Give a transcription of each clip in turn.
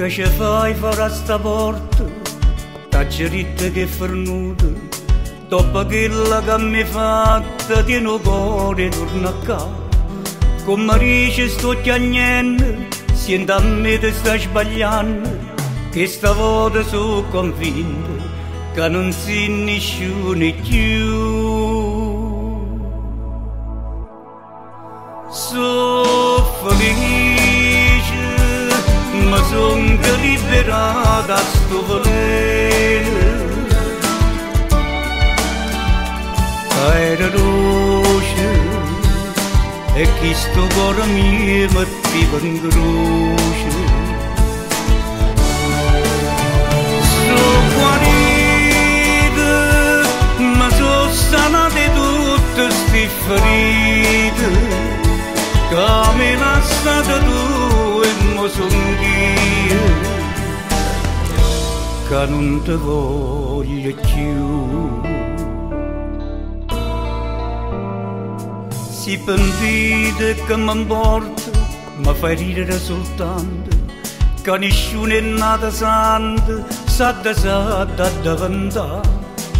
che ci fai fare a sta porta, taggerita che è fornuta, dopo quella che mi hai fatta, tieni il cuore, torna a casa. Come dice sto chiagnendo, senti a me te stai sbagliando, che stavolta sono convinto che non sei nessuno più. Sono felice, ma sono liberata da sto veleno. Era luce e chi sto cuore mio mettiva in croce. Sono guarita, ma sono sanate tutte ste ferite, che mi lasciate tu e mo son io, che non ti voglio più. Si pentite che mi porta, mi fai ridere soltanto, che nessuno è nato santo, sa da diventare.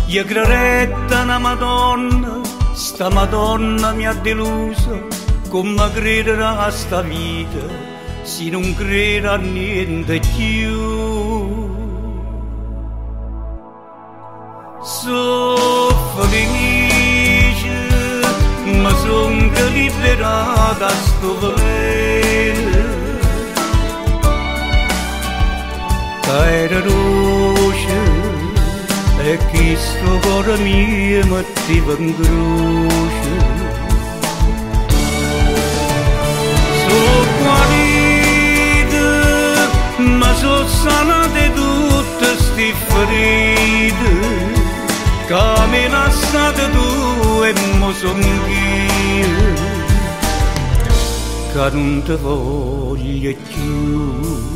Io credetta una Madonna, sta Madonna mi ha deluso, come credere a sta vita, se non crede a niente più. Sono felice, ma son che liberata da sto veleno. Che era luce e chi sto cuore mio mettiva in croce. Sono guarita, ma sono sanate tutte ste ferite, che mi lasciate tu e mo son io, che non ti voglio più.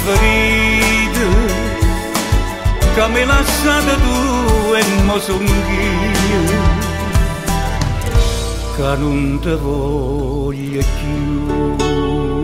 Ferite, che mi lasciate tu e mo son io, che non ti voglio più.